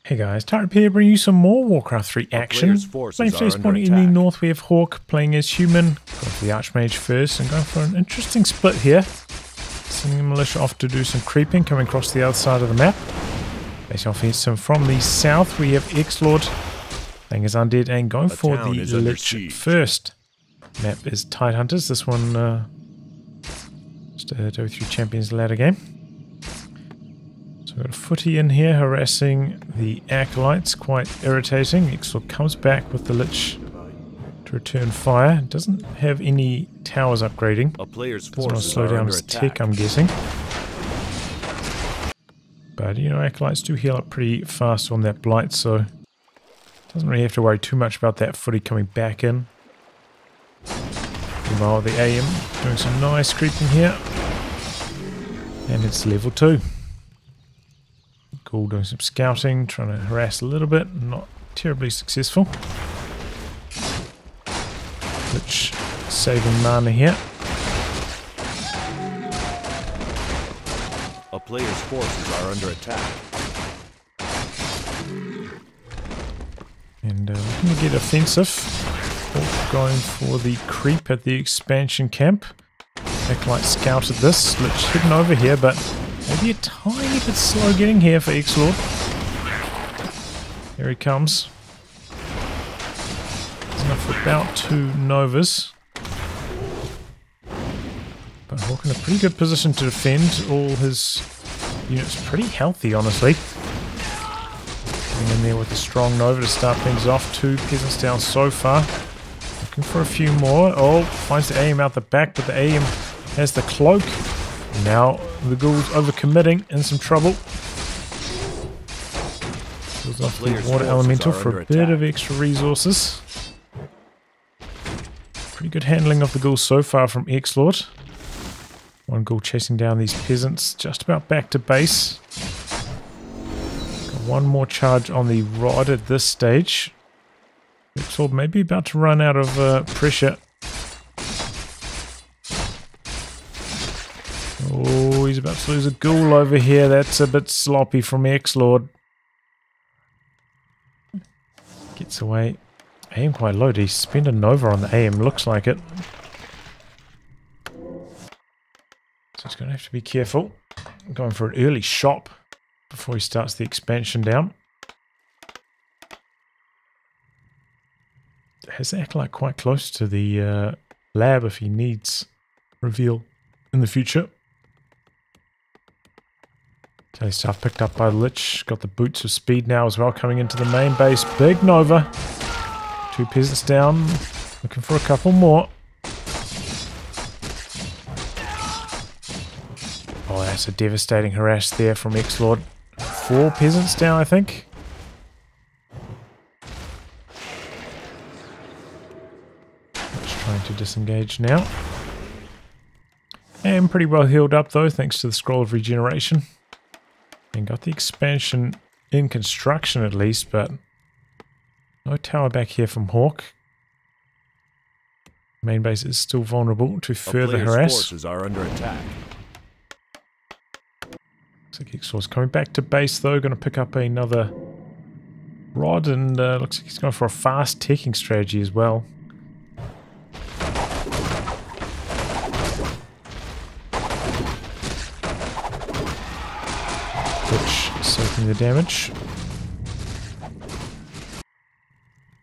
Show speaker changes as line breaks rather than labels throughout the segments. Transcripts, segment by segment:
Hey guys, Tyrip here bringing you some more Warcraft 3 action. Playing first point in the north, we have Hawk playing as human. Going for the Archmage first and going for an interesting split here. Sending the militia off to do some creeping, coming across the other side of the map. Base offensive from the south, we have Xlord playing as Undead and going for the Lich first. Map is Tidehunters. This one, just a WC3 Champions ladder game. We've got a footy in here harassing the acolytes, quite irritating. Xlord comes back with the Lich to return fire. Doesn't have any towers upgrading.
A player's
doesn't want to
forces
slow
are
down
under
his
attack.
tick, I'm guessing. But you know, acolytes do heal up pretty fast on that blight, so doesn't really have to worry too much about that footy coming back in. Meanwhile, the AM doing some nice creeping here, and it's level 2. Cool, doing some scouting, trying to harass a little bit, not terribly successful. Which saving mana here.
A player's forces are under attack.
And looking to get offensive. Going for the creep at the expansion camp. Acolyte scouted this, Lich hidden over here, but maybe a tiny bit slow getting here for Xlord. Here he comes. There's enough for about 2 Novas. But Hawk in a pretty good position to defend. All his units pretty healthy, honestly. Getting in there with a strong Nova to start things off. 2 peasants down so far. Looking for a few more. Oh, finds the AM out the back, but the AM has the cloak. Now the ghoul's overcommitting, in some trouble. Goes off the water elemental for a bit of extra resources. Pretty good handling of the ghoul so far from Xlord. One ghoul chasing down these peasants, just about back to base. Got one more charge on the rod at this stage. Xlord may be about to run out of pressure. Oh, he's about to lose a ghoul over here. That's a bit sloppy from Xlord. Gets away. Aim quite low. Did he spend a Nova on the AM? Looks like it. So he's going to have to be careful. Going for an early shop before he starts the expansion down. Has the acolyte quite close to the lab if he needs reveal in the future. Okay, stuff picked up by Lich. Got the boots of speed now as well coming into the main base. Big Nova. 2 peasants down. Looking for a couple more. Oh, that's a devastating harass there from Xlord. 4 peasants down, I think. Lich trying to disengage now. And pretty well healed up though, thanks to the Scroll of Regeneration. And got the expansion in construction at least, but no tower back here from Hawk. Main base is still vulnerable to further harass.
Forces are under attack.
Looks like Xlord's coming back to base though, going to pick up another rod, and looks like he's going for a fast teching strategy as well. Soaking the damage.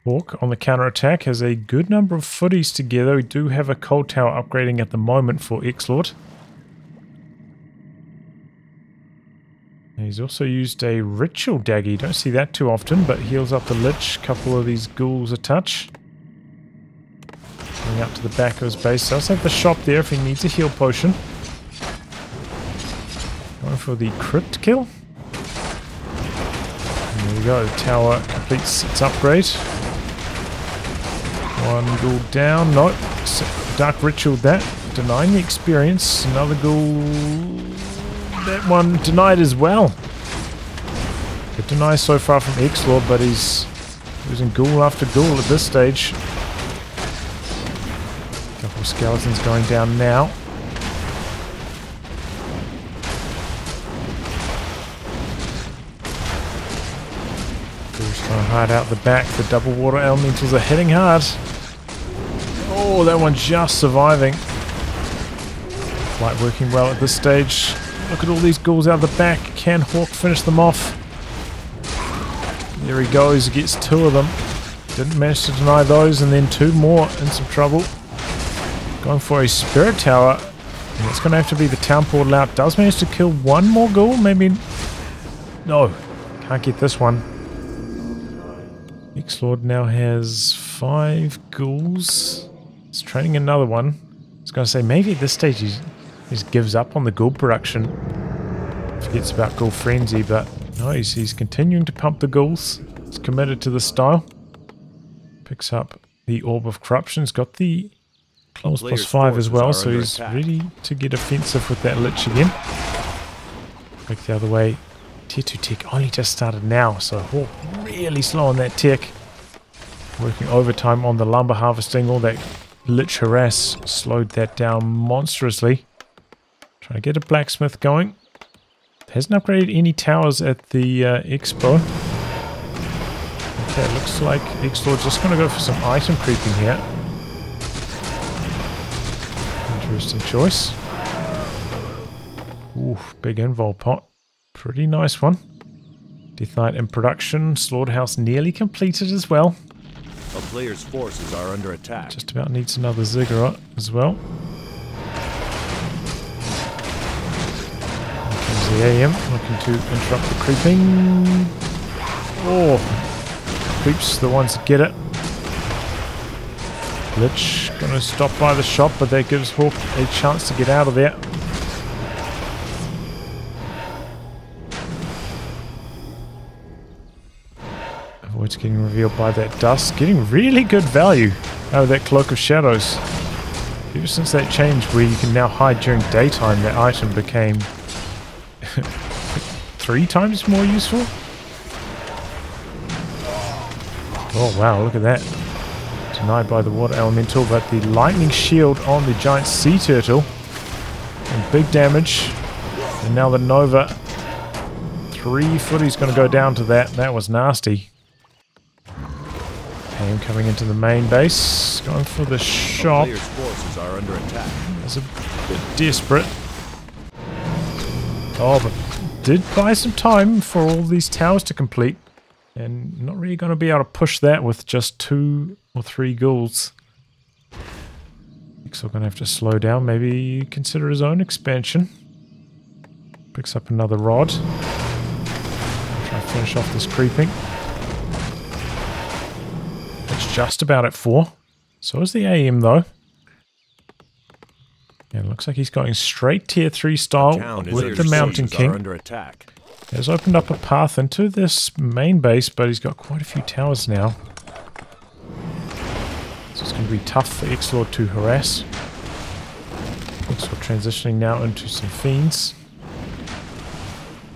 Hawk on the counter-attack has a good number of footies together. We do have a cold tower upgrading at the moment for Xlord. And he's also used a ritual dagger. You don't see that too often, but heals up the Lich. Couple of these ghouls a touch. Coming up to the back of his base. Does have the shop there if he needs a heal potion. Going for the crit kill. There we go, the tower completes its upgrade. One ghoul down, nope. Dark Ritual that, denying the experience. Another ghoul, that one denied as well. Good deny so far from Xlord, but he's losing ghoul after ghoul at this stage. A couple of skeletons going down now. Trying hard out the back. The double water elementals are hitting hard. Oh, that one just surviving. Flight working well at this stage. Look at all these ghouls out the back. Can Hawk finish them off? There he goes. He gets 2 of them. Didn't manage to deny those, and then 2 more in some trouble. Going for a spirit tower. And it's going to have to be the town portal out. Does manage to kill 1 more ghoul? Maybe. No. Can't get this one. Xlord now has 5 ghouls. He's training another one. I was going to say, maybe at this stage he just gives up on the ghoul production. Forgets about ghoul frenzy, but no, he's continuing to pump the ghouls. He's committed to the style. Picks up the Orb of Corruption. He's got the Claws plus 5 as well, so he's ready to get offensive with that Lich again. Back the other way. Tier 2 tech only just started now, so Hawk really slow on that tech. Working overtime on the lumber harvesting. All that Lich harass slowed that down monstrously. Trying to get a blacksmith going. Hasn't upgraded any towers at the expo. Okay, looks like Xlord's just going to go for some item creeping here. Interesting choice. Ooh, big invul pot. Pretty nice one. Death Knight in production. Slaughterhouse nearly completed as well.
A player's forces are under attack.
Just about needs another ziggurat as well. Here comes the AM, looking to interrupt the creeping. Oh, creeps the ones that get it. Lich gonna stop by the shop, but that gives Hawk a chance to get out of there. Avoids getting revealed by that dust. Getting really good value out of that Cloak of Shadows. Ever since that change where you can now hide during daytime, that item became 3 times more useful. Oh wow, look at that. Denied by the water elemental, but the lightning shield on the giant sea turtle. And big damage. And now the Nova. 3 footy's going to go down to that. That was nasty. AM coming into the main base. Going for the shop.
Player's forces are under attack.
That's a bit desperate. Oh, but did buy some time for all these towers to complete. And not really going to be able to push that with just 2 or 3 ghouls. Xlord going to have to slow down. Maybe consider his own expansion. Picks up another rod. Try to finish off this creeping. It's just about at 4. So is the AM though. Yeah, it looks like he's going straight tier 3 style with the Mountain King.
Under attack.
Has opened up a path into this main base, but he's got quite a few towers now. So it's going to be tough for Xlord to harass. Xlord transitioning now into some fiends.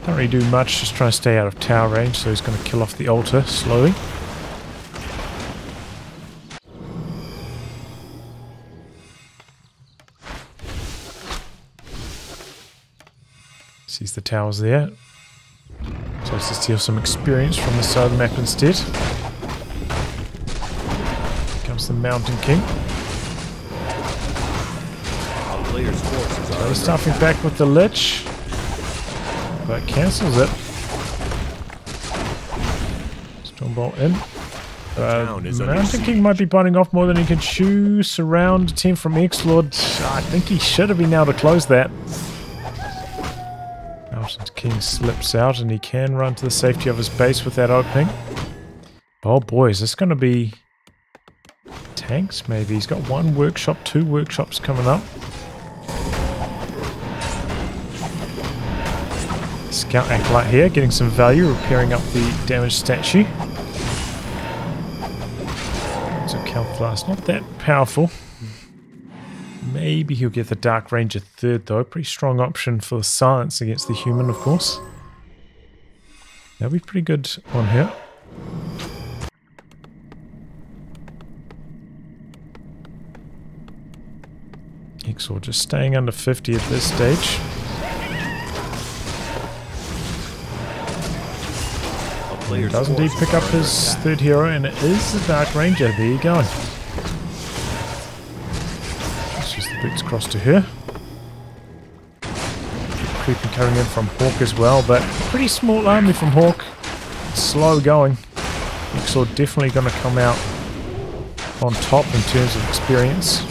Don't really do much, just trying to stay out of tower range, so he's going to kill off the altar slowly. Sees the towers there. So let's just steal some experience from the side of the map instead. Here comes the Mountain King. He's stuffing back with the Lich, but cancels it. Stormbolt in. Mountain King might be biting off more than he can chew. Surround attempt from Xlord. I think he should have been able to close that. Mountain King slips out and he can run to the safety of his base with that opening. Oh boy, is this going to be tanks maybe? He's got 1 workshop, 2 workshops coming up. Scout Acolyte here, getting some value, repairing up the damaged statue. So Calf Blast, not that powerful. Maybe he'll get the Dark Ranger 3rd though. Pretty strong option for the silence against the human, of course. That'll be pretty good on here. Xlord just staying under 50 at this stage. He does indeed pick up his third hero, and it is the Dark Ranger. There you go. Let's use the boots across to her. Creeping coming in from Hawk as well, but pretty small army from Hawk. It's slow going. Xlord definitely going to come out on top in terms of experience.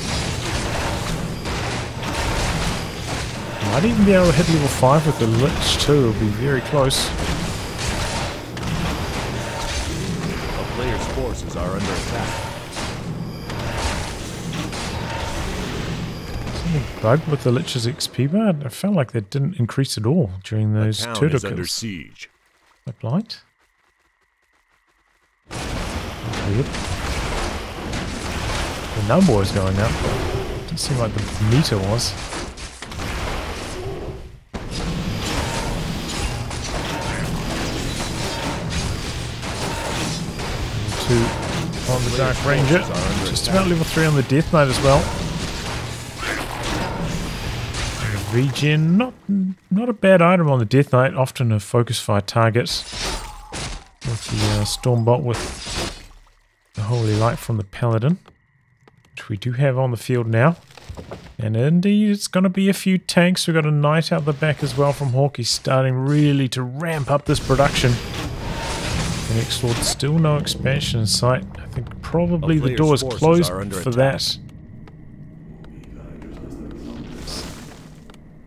Might even be able to hit level 5 with the Lich too. It'll be very close.
A player's forces are under attack.
Bug with the Lich's XP bar. I felt like that didn't increase at all during those turtle kills.
Under siege.
Like blight? Weird. The number was going up. Didn't seem like the meter was. Level 2 on the Dark Ranger. Just about level 3 on the Death Knight as well. Regen, not a bad item on the Death Knight, often a focus fire target. With the Stormbolt with the Holy Light from the Paladin, which we do have on the field now. And indeed, it's going to be a few tanks. We've got a Knight out the back as well from Hawk. He's starting really to ramp up this production. And Xlord, still no expansion in sight. I think probably the door is closed for that.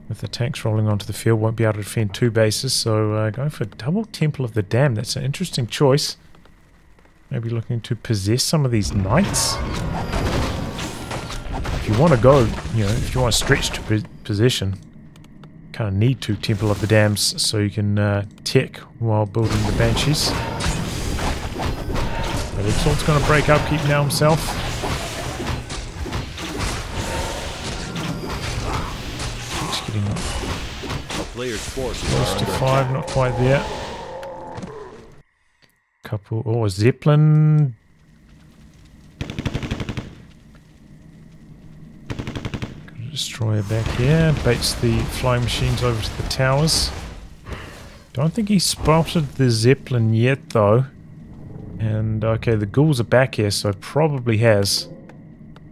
With the tanks rolling onto the field, won't be able to defend 2 bases, so going for double Temple of the Damned. That's an interesting choice. Maybe looking to possess some of these knights. If you want to go, you know, if you want to stretch to possession, kind of need 2 Temple of the Damns so you can tech while building the Banshees. But Xlord's going to break up, keep now himself.
Player's forces
close to 5, not quite there. Couple, oh, a Zeppelin. Got a destroyer back here. Baits the flying machines over to the towers. Don't think he spotted the Zeppelin yet though. And okay, the ghouls are back here, so probably has.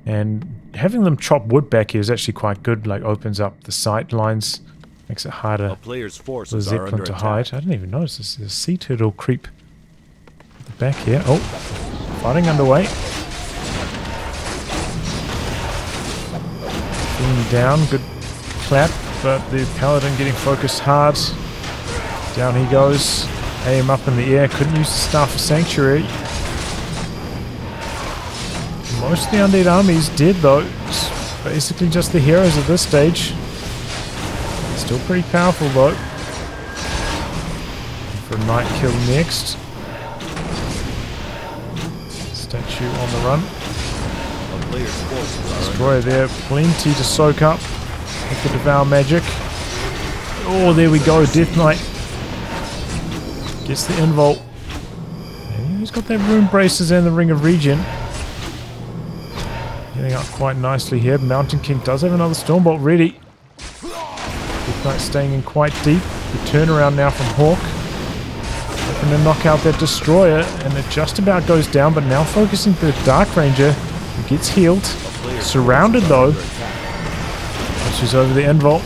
And having them chop wood back here is actually quite good. Like opens up the sight lines. Makes it harder for the Zeppelin to hide. I didn't even notice this. There's a sea turtle creep at the back here. Oh, fighting underway. Being down, good clap, but the Paladin getting focused hard. Down he goes. Aim up in the air. Couldn't use the Staff of Sanctuary. Most of the Undead army is dead though. It's basically just the heroes at this stage. Still pretty powerful though. For a Knight kill next. Statue on the run. Destroyer there, plenty to soak up with the Devour magic. Oh, there we go, Death Knight. Gets the invult. And he's got that rune braces and the ring of regen. Getting up quite nicely here. Mountain King does have another Stormbolt ready. Death Knight staying in quite deep. The turnaround now from Hawk. Looking to knock out that Destroyer, and it just about goes down, but now focusing the Dark Ranger, who gets healed. Surrounded though. She's over the invult.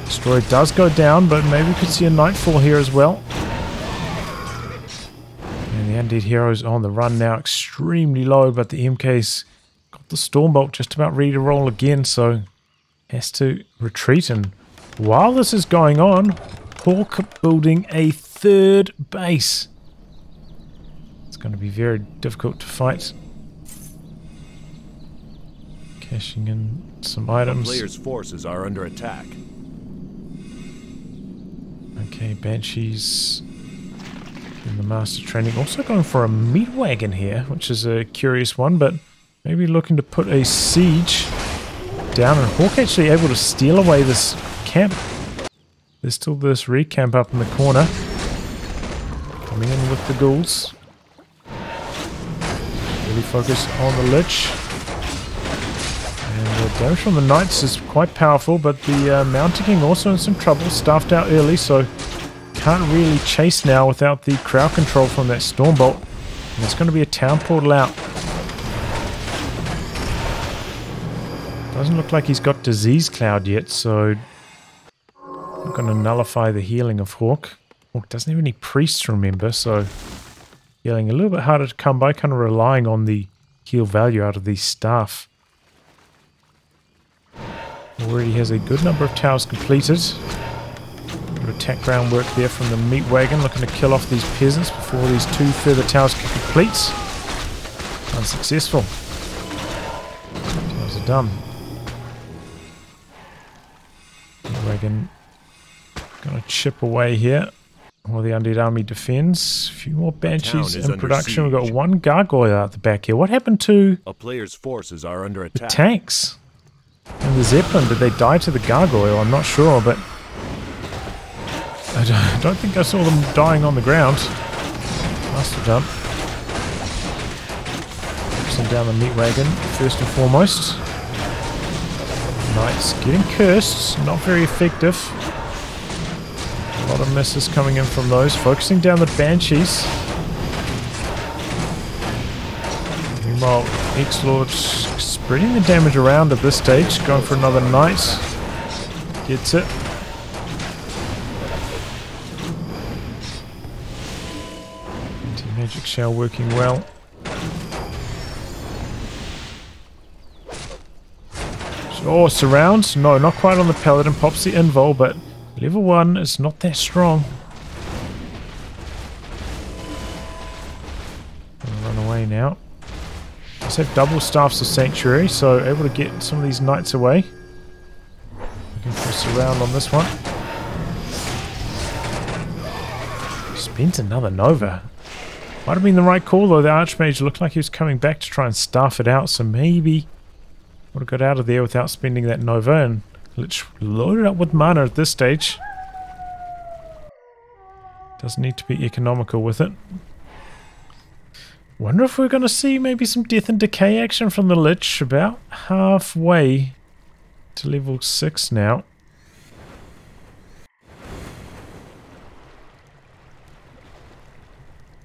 Destroyer does go down, but maybe we could see a Nightfall here as well. And the Undead heroes on the run now, extremely low, but the MK's got the Stormbolt just about ready to roll again, so has to retreat. And while this is going on, Hawk building a third base. It's going to be very difficult to fight. Cashing in some items.
The player's forces are under attack.
Okay, Banshees in the Master Training. Also going for a meat wagon here, which is a curious one, but maybe looking to put a siege down. And Hawk actually able to steal away this camp. There's still this recamp up in the corner. Coming in with the ghouls. Really focus on the Lich. And the damage from the Knights is quite powerful, but the Mountain King also in some trouble. Staffed out early, so can't really chase now without the crowd control from that Stormbolt. And there's going to be a town portal out. Doesn't look like he's got Disease Cloud yet, so I'm going to nullify the healing of Hawk. Hawk doesn't have any priests, remember, so healing a little bit harder to come by, kind of relying on the heal value out of these staff. Already has a good number of towers completed. Good attack groundwork there from the meat wagon, looking to kill off these peasants before these 2 further towers can complete. Unsuccessful. Towers are done. Wagon gonna chip away here while the Undead army defends. A few more Banshees in production. We've got 1 gargoyle out the back here. What happened to
a player's forces are under
the
attack.
tanks and the Zeppelin? Did they die to the gargoyle? I'm not sure, but I don't think I saw them dying on the ground. Must have done. Send down the meat wagon first and foremost. Knights getting cursed, not very effective. A lot of misses coming in from those. Focusing down the Banshees. Meanwhile, Xlord spreading the damage around at this stage. Going for another Knight. Gets it. Anti-magic shell working well. Oh, surrounds? No, not quite on the Paladin. Pops the invul, but level 1 is not that strong. Gonna run away now. Let's have double staffs of Sanctuary, so able to get some of these knights away. Looking for a surround on this one. Spent another Nova. Might have been the right call though. The Archmage looked like he was coming back to try and staff it out, so maybe would have got out of there without spending that Nova, and let's load it up with mana at this stage. Doesn't need to be economical with it. Wonder if we're going to see maybe some Death and Decay action from the Lich. About halfway to level 6 now.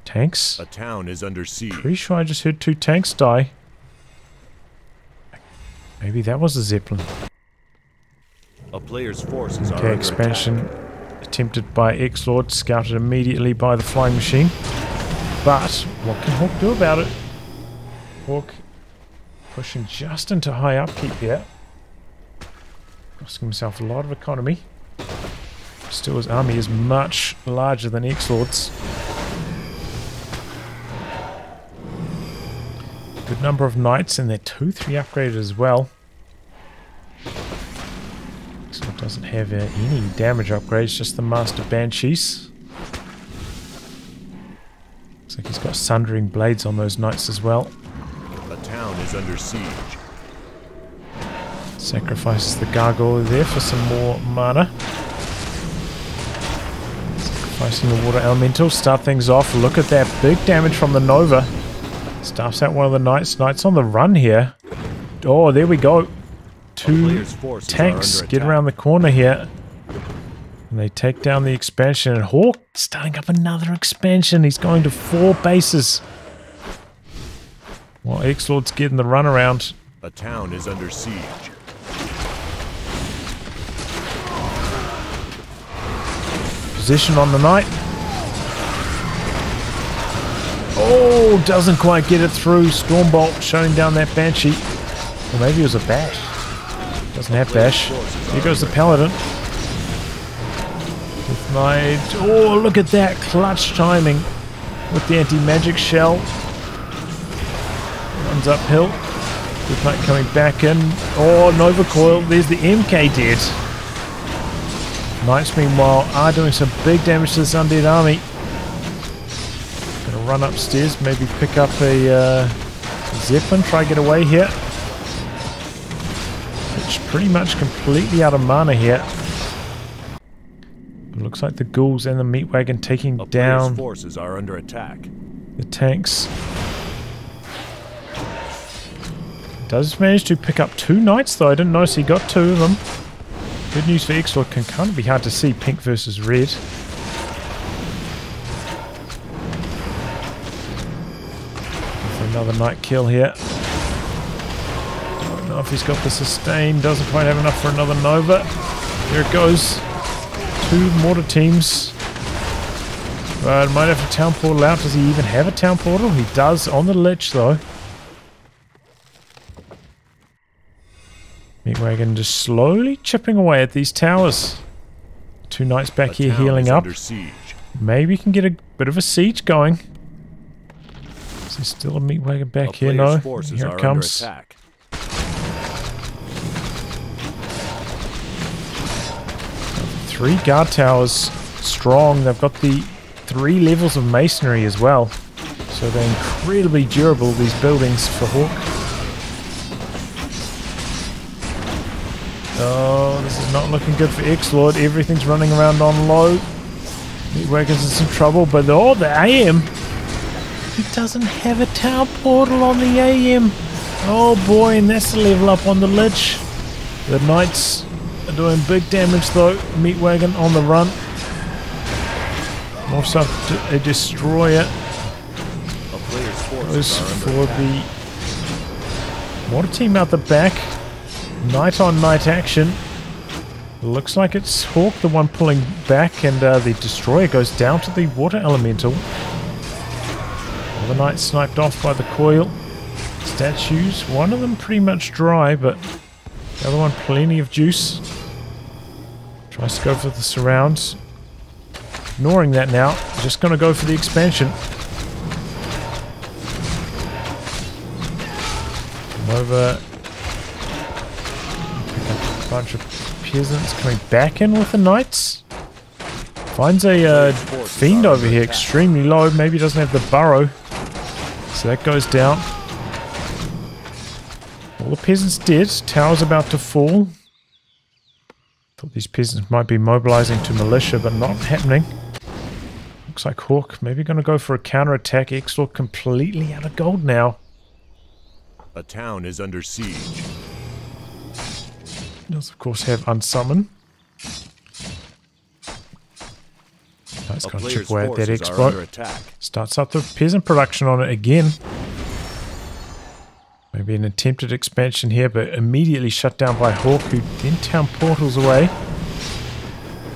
Tanks?
A town is under siege.
Pretty sure I just heard 2 tanks die. Maybe that was a Zeppelin.
A player's forces are
okay,
under
expansion
attack.
Attempted by Xlord, scouted immediately by the flying machine. But what can Hawk do about it? Hawk pushing just into high upkeep here. Costing himself a lot of economy. Still, his army is much larger than Xlord's. Good number of knights, and they're 2-3 upgraded as well. Xlord doesn't have any damage upgrades, just the Master Banshees. Looks like he's got Sundering Blades on those knights as well.
A town is under siege.
Sacrifices the gargoyle there for some more mana. Sacrificing the water elemental, start things off. Look at that big damage from the Nova. Staffs out one of the knights. Knights on the run here. Oh, there we go. 2 tanks get around the corner here. And they take down the expansion. And Hawk starting up another expansion. He's going to 4 bases. While Xlord's getting the run around.
A town is under siege.
Position on the knight. Oh, doesn't quite get it through. Stormbolt shutting down that Banshee. Or maybe it was a bash. Doesn't have bash. Here goes the Paladin. With knight. Oh, look at that clutch timing with the anti-magic shell. Runs uphill. Good knight coming back in. Oh, Nova Coil. There's the MK dead. Knights, meanwhile, are doing some big damage to this Undead army. Gonna run upstairs, maybe pick up a Zeppelin, try to get away here. It's pretty much completely out of mana here. It looks like the ghouls and the meat wagon taking down
forces are under attack.
The tanks. Does manage to pick up 2 knights though. I didn't notice he got 2 of them. Good news for Xlord, can kind of be hard to see pink versus red. Another night kill here. Don't know if he's got the sustain. Doesn't quite have enough for another Nova. Here it goes. 2 mortar teams. But might have a town portal out. Does he even have a town portal? He does on the lich though. Meat Wagon just slowly chipping away at these towers. 2 knights back here healing up. Maybe we can get a bit of a siege going. Is there still a Meat Wagon back here? No. Here it comes. 3 guard towers strong. They've got the 3 levels of masonry as well. So they're incredibly durable, these buildings for Hawk. Oh, this is not looking good for Xlord. Everything's running around on low. Meat Wagon's in some trouble, but oh, the AM! He doesn't have a town portal on the AM. Oh boy, and that's the level up on the lich. The knights are doing big damage though. Meat Wagon on the run. More stuff to destroy it. Goes for the mortar team out the back. Night on night action. Looks like it's Hawk the one pulling back, and the destroyer goes down to the water elemental. All the knights sniped off by the coil. Statues, one of them pretty much dry, but the other one plenty of juice. Tries to go for the surrounds. Ignoring that now, just going to go for the expansion. Come over. Pick up a bunch of peasants coming back in with the knights. Finds a fiend over here, extremely low. Maybe he doesn't have the burrow. So that goes down. All the peasants dead. Tower's about to fall. Thought these peasants might be mobilizing to militia, but not happening. Looks like Hawk maybe going to go for a counter-attack. Xlord completely out of gold now.
A town is under siege.
Does of course have unsummon. That's going to chip away at that expo. Starts up the peasant production on it again. Maybe an attempted expansion here, but immediately shut down by Hawk, who then town portals away.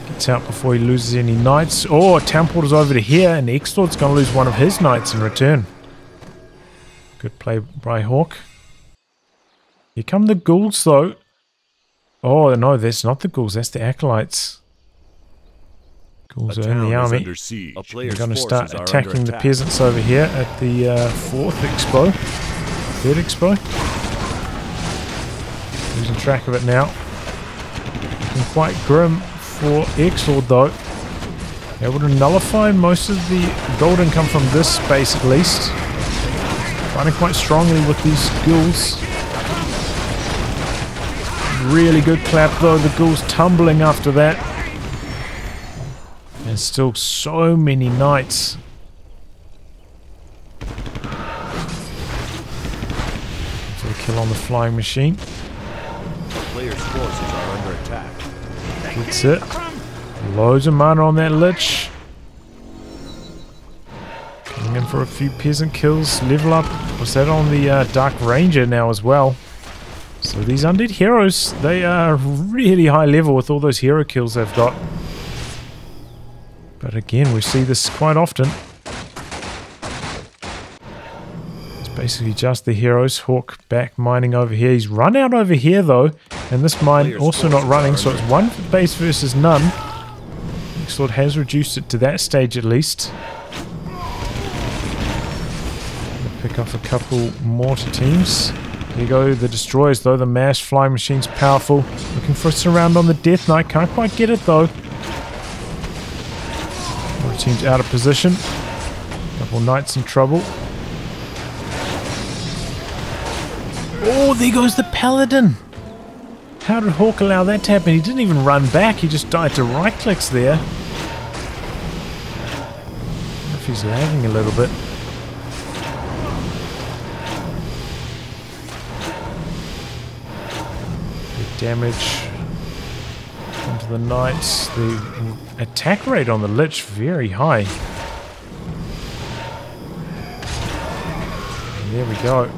Gets out before he loses any knights. Oh, town portals over to here, and Xlord's going to lose one of his knights in return. Good play by Hawk. Here come the ghouls, though. Oh, no, that's not the ghouls, that's the acolytes. Ghouls are in the army. We're going to start attacking the peasants over here at the 4th expo. 3rd expo. Losing track of it now. Looking quite grim for Xlord though. Able to nullify most of the gold income from this space at least. Fighting quite strongly with these ghouls. Really good clap though, the ghouls tumbling after that. And still so many knights. For the kill on the flying machine.
Players' forces are under attack.
That's it. Loads of mana on that lich. Coming in for a few peasant kills. Level up. Was that on the Dark Ranger now as well? So these undead heroes, they are really high level with all those hero kills they've got. But again, we see this quite often. It's basically just the heroes. Hawk back mining over here. He's run out over here though. And this mine also not running, so it's one base versus none. Xlord has reduced it to that stage at least. Pick off a couple mortar teams. Here you go, the destroyers though. The mass flying machine's powerful. Looking for a surround on the Death Knight. Can't quite get it though. Mortar team's out of position. Couple knights in trouble. Oh, there goes the paladin. How did Hawk allow that to happen? He didn't even run back. He just died to right clicks there. I wonder if he's lagging a little bit. Damage onto the knights. The attack rate on the lich very high. There we go.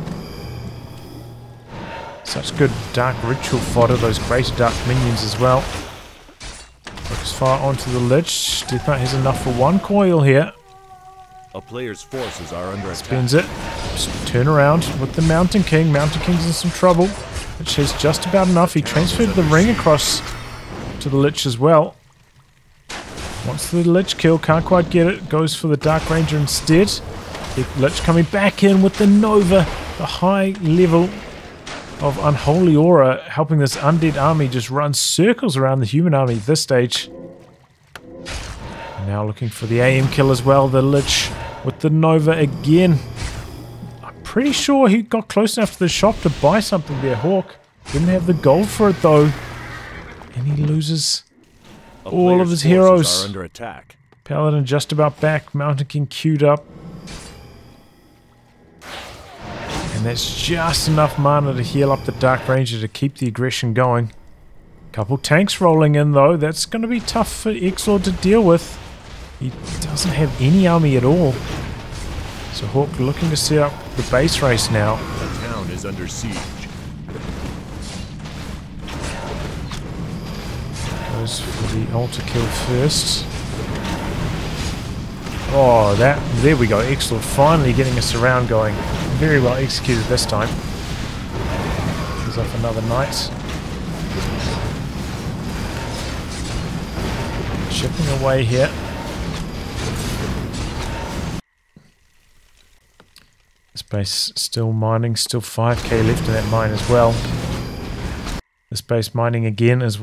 Such good dark ritual fodder, those greater dark minions as well. Focus fire onto the Lich. Death Knight has enough for one coil here.
A player's forces are under attack.
Spins it. Just turn around with the Mountain King. Mountain King's in some trouble. Lich has just about enough. He transferred the ring across to the Lich as well. Wants the Lich kill, can't quite get it. Goes for the Dark Ranger instead. The Lich coming back in with the Nova. The high level of Unholy Aura, helping this undead army just run circles around the human army at this stage. Now looking for the AM kill as well. The Lich with the Nova again. I'm pretty sure he got close enough to the shop to buy something there, Hawk. Didn't have the gold for it though. And he loses all of his heroes.
Are under attack.
Paladin just about back. Mountain King queued up. And that's just enough mana to heal up the Dark Ranger to keep the aggression going. Couple tanks rolling in though. That's going to be tough for Xlord to deal with. He doesn't have any army at all. So Hawk looking to set up the base race now.
The town is under siege.
Goes for the altar kill first. Oh, there we go. Xlord finally getting a surround going. Very well executed this time. He's off another knight. Chipping away here. This base still mining, still 5k left in that mine as well. This base mining again is...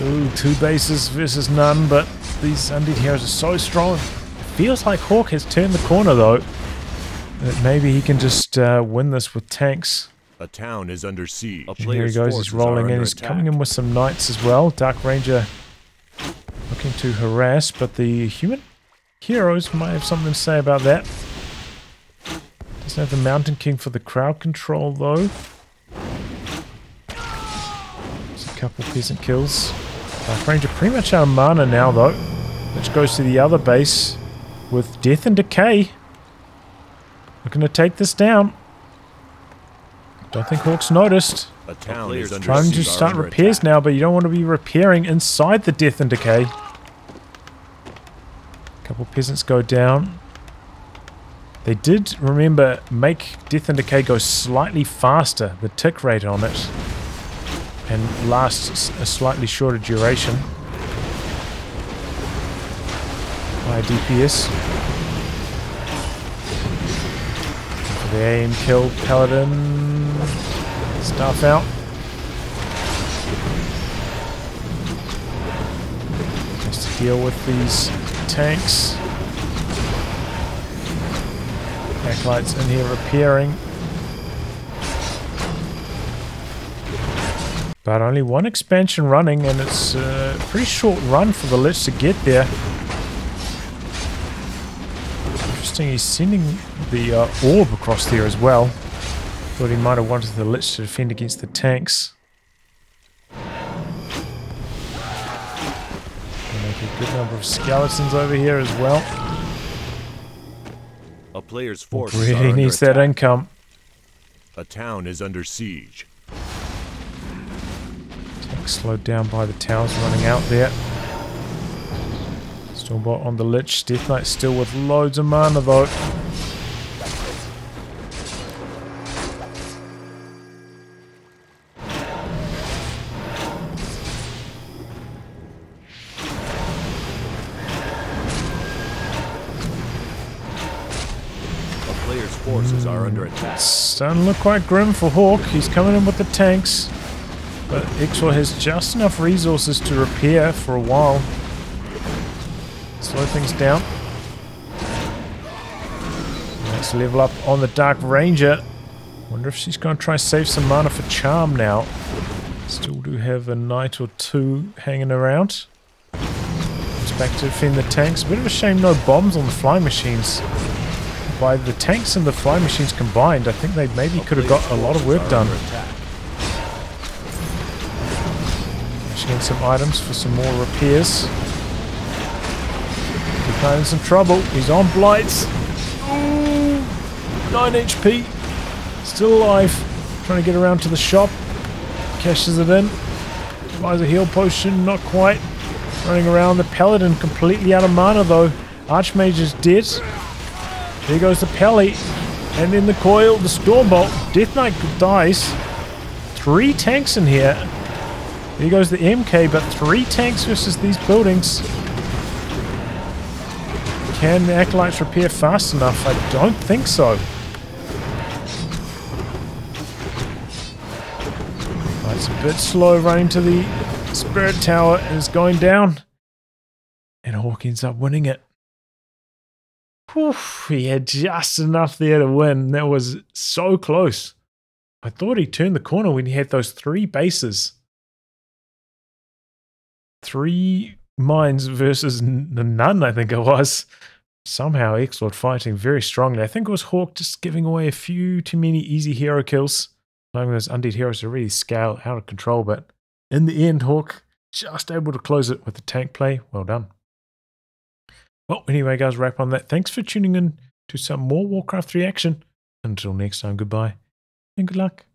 Ooh, 2 bases versus none, but these undead heroes are so strong. It feels like Hawk has turned the corner though. That maybe he can just win this with tanks.
A town is under siege.
Here he goes, he's rolling in, he's coming in with some knights as well. Dark Ranger looking to harass, but the human heroes might have something to say about that. Doesn't have the Mountain King for the crowd control though. There's a couple peasant kills. Dark Ranger pretty much out of mana now though, which goes to the other base with Death and Decay. Looking to take this down. Don't think Hawk's noticed.
A town is under
trying to start repairs now, but you don't want to be repairing inside the Death and Decay. A couple peasants go down. They did, remember, make Death and Decay go slightly faster, the tick rate on it, and lasts a slightly shorter duration. High DPS. The aim kill, Paladin. Staff out. Just to deal with these tanks. Backlights in here repairing. But only one expansion running, and it's a pretty short run for the Lich to get there. Interesting, he's sending the orb across there as well. Thought he might have wanted the Lich to defend against the tanks. Make a good number of skeletons over here as well.
A player's force
really needs that income.
A town is under siege.
Tanks slowed down by the towers running out there. Stormbot on the Lich. Death Knight still with loads of mana though.
Forces are under attack.
It's starting to look quite grim for Hawk. He's coming in with the tanks, but Xlord has just enough resources to repair for a while. Slow things down. Let's level up on the Dark Ranger. Wonder if she's going to try save some mana for Charm now. Still do have a knight or two hanging around. It's back to defend the tanks. A bit of a shame no bombs on the flying machines. By the tanks and the flying machines combined, I think they maybe could have got a lot of work done. Pushing in some items for some more repairs. He's in some trouble. He's on blights. Ooh. 9 HP. Still alive. Trying to get around to the shop. Cashes it in. Buys a heal potion. Not quite. Running around. The Paladin completely out of mana though. Archmage is dead. There goes the Pally. And in the coil, the Stormbolt. Death Knight dies. 3 tanks in here. Here goes the MK, but 3 tanks versus these buildings. Can the Acolytes repair fast enough? I don't think so. It's a bit slow running to the Spirit Tower and it's going down. And Hawk ends up winning it. Whew, he had just enough there to win. That was so close. I thought he turned the corner when he had those 3 bases. 3 mines versus none, I think it was. Somehow Xlord fighting very strongly. I think it was Hawk just giving away a few too many easy hero kills. Knowing those undead heroes are really scale out of control, but in the end, Hawk just able to close it with the tank play. Well done. Well, anyway, guys, wrap on that. Thanks for tuning in to some more Warcraft 3 action. Until next time, goodbye and good luck.